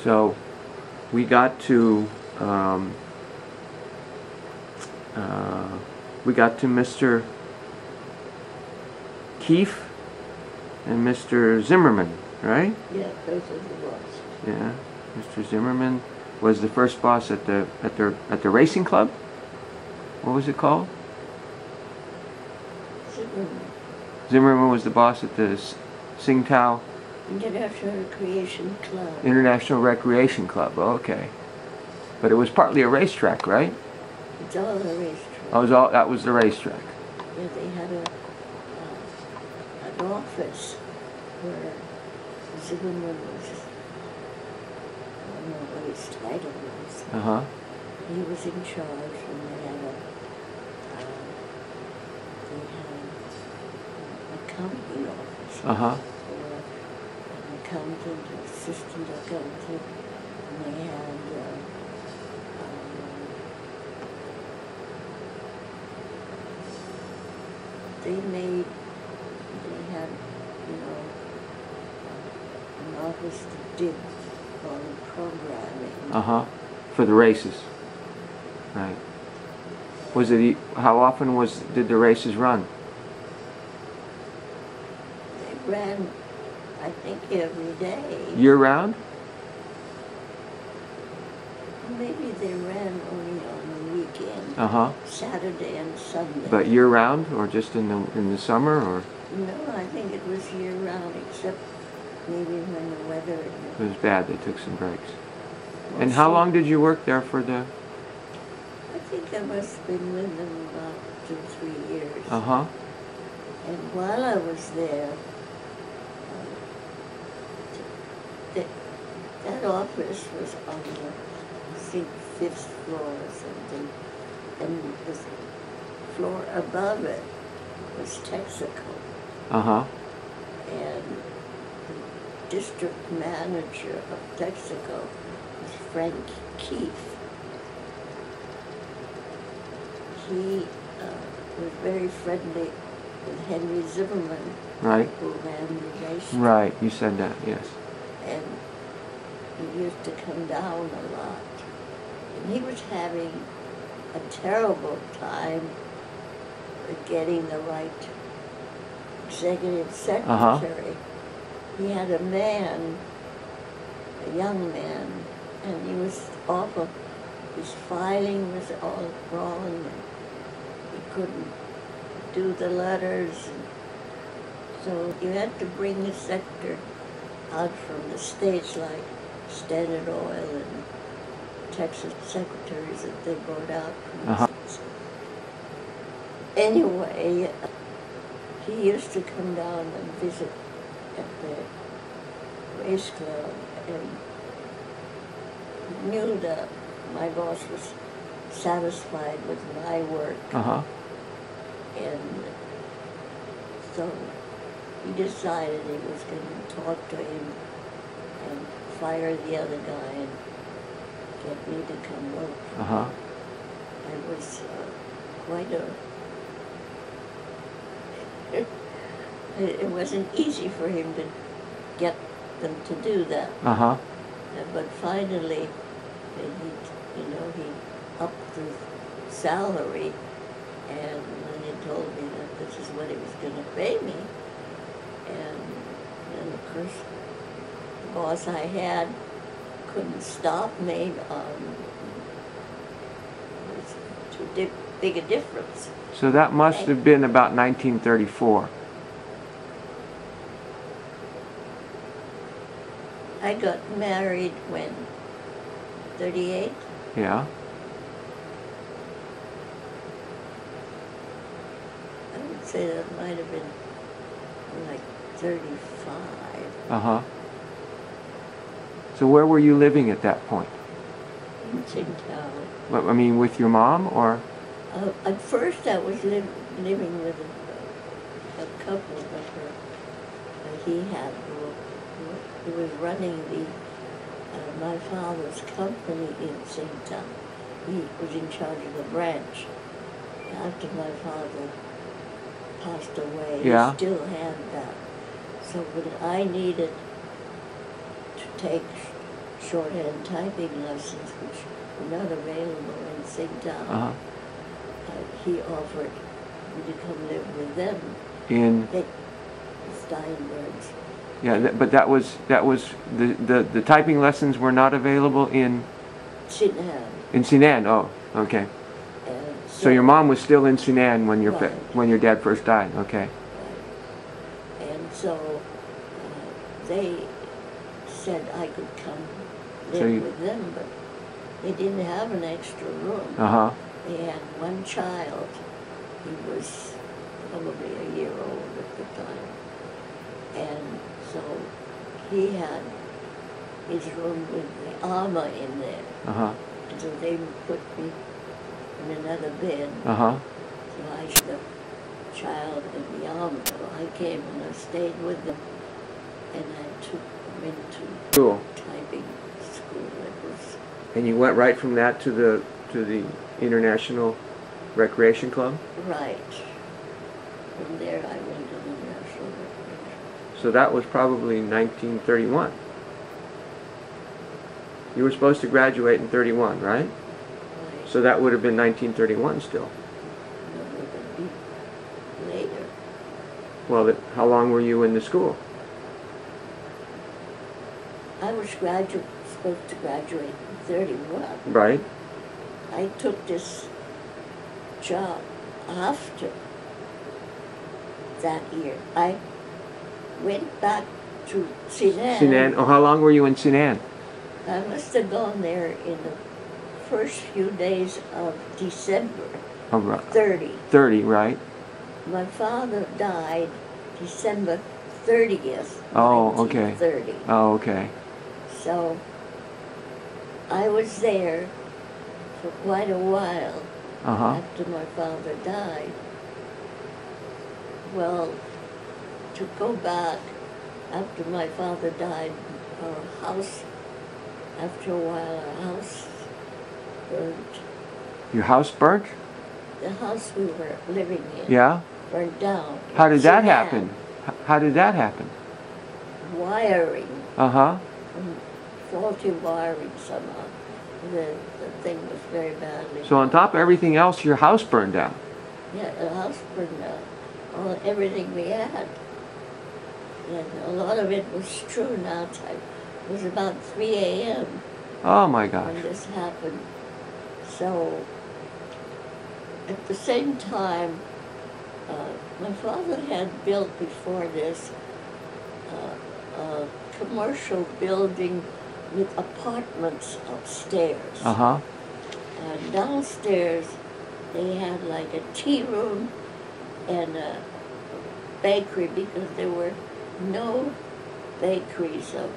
So we got to Mr. Keefe and Mr. Zimmerman, right? Yeah, those are the boss. Yeah, Mr. Zimmerman was the first boss at the racing club. What was it called? Zimmerman. Zimmerman was the boss at the Tsingtao International Recreation Club. International Recreation Club. Oh, okay, but it was partly a racetrack, right? It's all a racetrack. Oh, that was the racetrack. Yeah, they had an office where Zimmerman was, I don't know what his title was. Uh-huh. He was in charge, and they had an accounting office. Uh-huh. For an accountant, assistant accountant, and they had they had, an office that did all the programming. Uh-huh. For the races. Right. Was it, how often did the races run? They ran, I think, every day. Year round? Maybe they ran only on the weekend. Uh-huh. Saturday and Sunday. But year round, or just in the summer, or? No, I think it was year round, except maybe when the weather. It was bad. They took some breaks. And how long did you work there for the? I think I must have been with them about 2 or 3 years. Uh-huh. And while I was there, that office was on the, I think, 5th floor or something, and the floor above it was Texaco. Uh-huh. And the district manager of Texaco was Frank Keefe. He was very friendly with Henry Zimmerman, Right. who ran the race. Right. You said that. Yes. And he used to come down a lot. And he was having a terrible time with getting the right executive secretary. He had a young man, and he was awful. His filing was all wrong, and he couldn't do the letters. So you had to bring the sector out from the states, like Standard Oil and Texas secretaries that they brought out from the states. Anyway, he used to come down and visit at the race club, and knew that my boss was satisfied with my work. Uh-huh. And so he decided he was going to talk to him and fire the other guy and get me to come work. Uh-huh. It was quite a... It wasn't easy for him to get them to do that. Uh-huh. But finally, he upped the salary, and then he told me that this is what he was going to pay me. And of course, the boss I had couldn't stop me. It was too big a difference. So that must have been about 1934. I got married when? 38? Yeah. I would say that might have been like 35. Uh-huh. So where were you living at that point? In Tsingtao. I mean, with your mom, or? At first I was living with a couple that he had who was running my father's company in Tsingtao. He was in charge of the branch. After my father passed away, Yeah. he still had that. So when I needed to take shorthand typing lessons, which were not available in Tsingtao. He offered me to come live with them. In Steinberg's. yeah, but that was the typing lessons were not available in Tsinan. in Tsinan. Oh, okay. And So your mom was still in Tsinan when Right. when your dad first died. Okay. Right. And so they said I could come live with them, but they didn't have an extra room. They had one child. He was probably a year old at the time. And so he had his room with the armor in there. And so they put me in another bed. So I had the child in the armor. So I came and I stayed with them. And I took them into Cool. typing school. It was And you went right from that to the International Recreation Club? right. From there I went to the National Recreation. So that was probably 1931. You were supposed to graduate in 31, right? Right. So that would have been 1931 still. No, it would be later. Well, how long were you in the school? I was supposed to graduate in 31. Right? I took this job after that year. I went back to Tsinan. Tsinan. Oh, how long were you in Tsinan? I must have gone there in the first few days of December Oh, right. 30. 30, right? My father died December 30th. Oh, okay. 1930. Oh, okay. So I was there for quite a while after my father died. Well, to go back after my father died, our house, after a while, our house burnt. Your house burnt? The house we were living in Yeah? burned down. How did that Tsinan. happen? How did that happen? Wiring, Uh-huh. faulty wiring somehow. The thing was very badly. So on top of everything else, your house burned down. Yeah, the house burned down. Everything we had. And a lot of it was true now. It was about 3 a.m. Oh my gosh. when this happened. So, at the same time, my father had built before this a commercial building with apartments upstairs. And downstairs, they had like a tea room and a bakery because there were no bakeries of,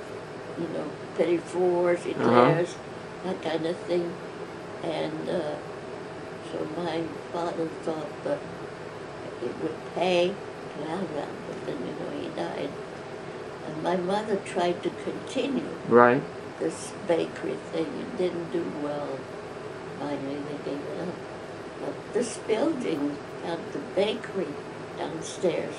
petit fours, eclairs, that kind of thing. And so my father thought that it would pay to have that, but then, he died. And my mother tried to continue Right. this bakery thing. It didn't do well. Finally, they gave it up. But this building had the bakery downstairs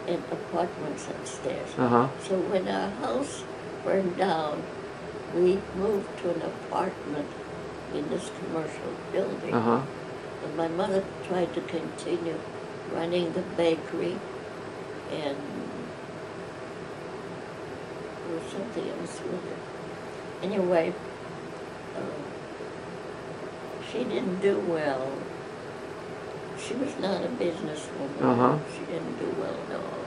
and apartments upstairs. So when our house burned down, we moved to an apartment in this commercial building. And my mother tried to continue running the bakery, and there was something else with it. Anyway, she didn't do well. She was not a businesswoman. She didn't do well at all.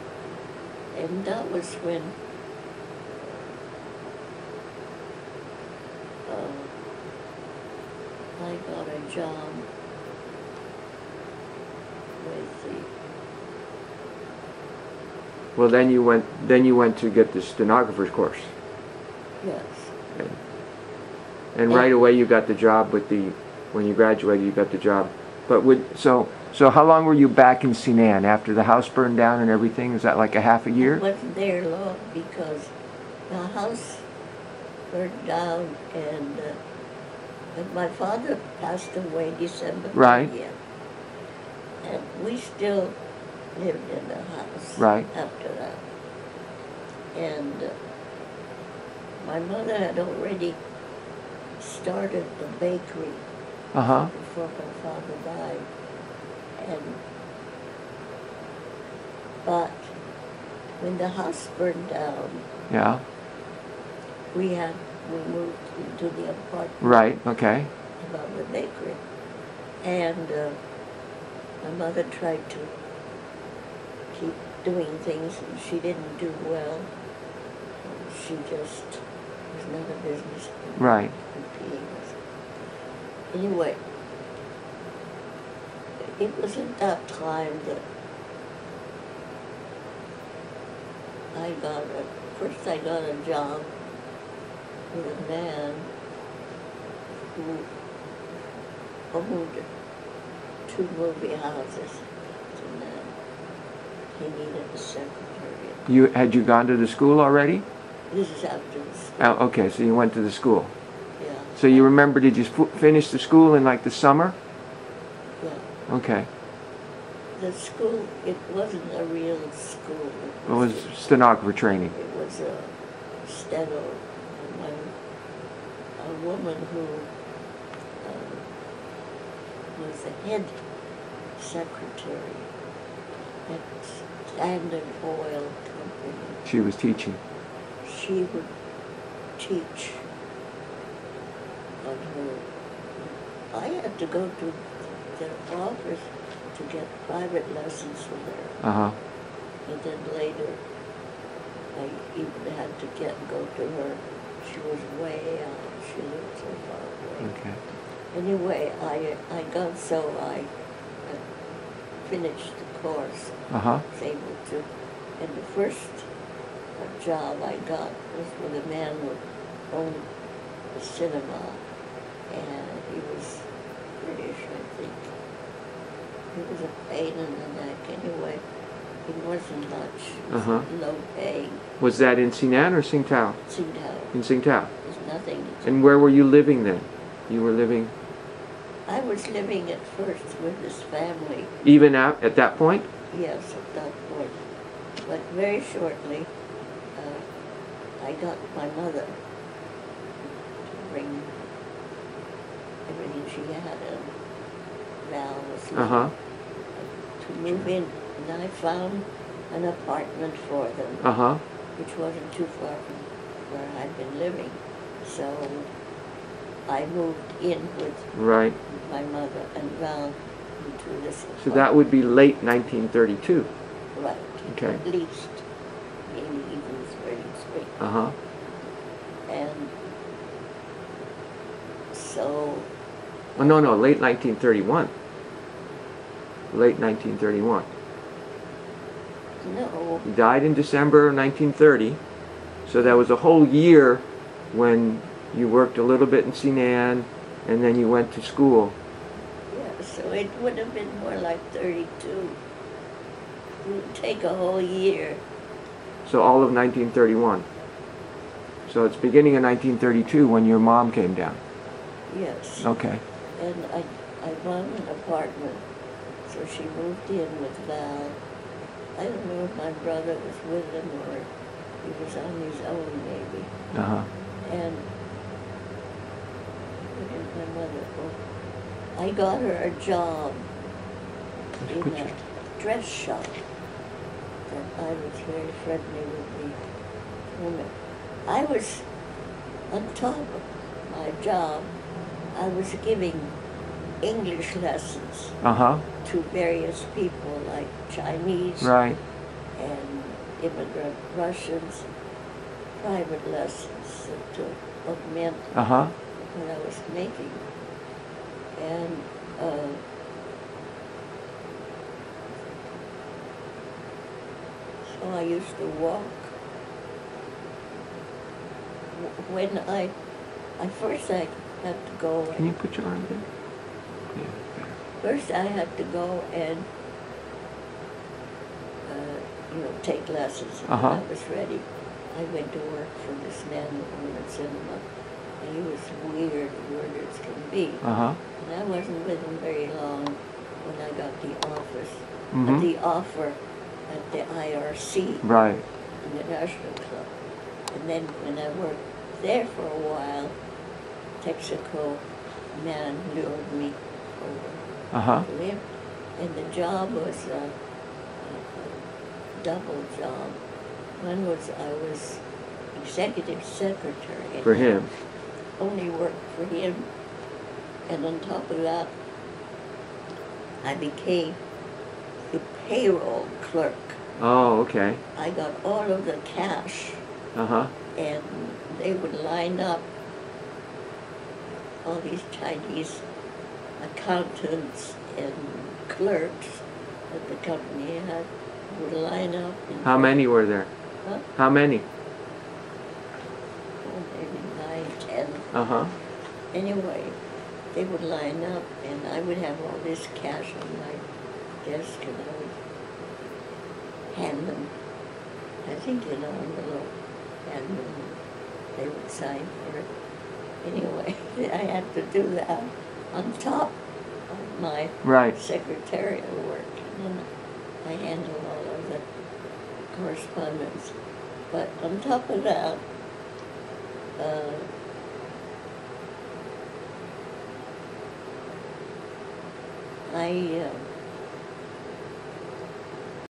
And that was when I got a job with the... Well, then you went to get the stenographer's course. Yes. And right away you got the job when you graduated, you got the job. But so how long were you back in Tsinan after the house burned down and everything? Is that like a half a year? I wasn't there long because the house burned down and my father passed away December 30th. Right. And we still lived in the house after that. And my mother had already started the bakery Uh-huh. before my father died. But when the house burned down, Yeah. we moved into the apartment Right. Okay. above the bakery. And my mother tried to keep doing things, and she didn't do well. She just was not a business Right. competing with. Anyway, it was at that time that first I got a job with a man who owned 2 movie houses, and then he needed a secretary. Had you gone to the school already? This is after the school. Oh, okay, so you went to the school. Yeah. So you remember, did you finish the school in like the summer? Yeah. Okay. The school, it wasn't a real school. It was stenographer training. It was a steno. And when a woman who was the head secretary at Standard Oil Company. She was teaching. She would teach on her. I had to go to their office to get private lessons from her. Uh-huh. And then later, I even had to go to her. She was way out. She lived so far away. Okay. Anyway, I finished the course. Uh-huh. Was able to. And the first job I got was with a man who owned a cinema, and he was British, I think. He was a pain in the neck. Anyway, he wasn't much. He was low pay. Was that in Tsinan or Tsingtao? Tsingtao. In Tsingtao. There's nothing. And where were you living then? You were living... I was living at first with his family. Even at that point? Yes, at that point. But very shortly, I got my mother to bring everything she had, and Val was leaving, to move in, and I found an apartment for them, which wasn't too far from where I'd been living. So I moved in with my mother and Val into this apartment. So that would be late 1932. Right. Okay. At least, maybe even 33. And so... Oh, no, late 1931. Late 1931. No. He died in December of 1930. So that was a whole year when you worked a little bit in Tsinan, and then you went to school. Yeah, so it would have been more like 32. It would take a whole year. So all of 1931. So it's beginning of 1932 when your mom came down. Yes. Okay. And I found an apartment, so she moved in with Val. I don't know if my brother was with him or he was on his own, maybe. And where's my mother? Oh, I got her a job in a dress shop. And I was very friendly with the woman. I was, on top of my job, I was giving English lessons to various people, like Chinese and immigrant Russians, private lessons to augment what I was making. And so I used to walk. When I first I had to go. Can you put your arm there? Yeah. First I had to go and take lessons. When I was ready, I went to work for this man who owned a cinema, and he was weird as can be. And I wasn't with him very long when I got the offer at the IRC, in the National Club. And then when I worked there for a while, Texaco man lured me over to him. And the job was a double job. One was I was executive secretary. For him. Only worked for him. And on top of that, I became the payroll clerk. Oh, okay. I got all of the cash. And they would line up, all these Chinese accountants and clerks that the company had would line up. How many were there? Huh? How many? Oh, maybe 9, 10. Anyway, they would line up, and I would have all this cash on my desk, and I would hand them, I think in an envelope, hand them, they would sign for it. Anyway, I had to do that on top of my secretarial work, and then I handled all of the correspondence. But on top of that, I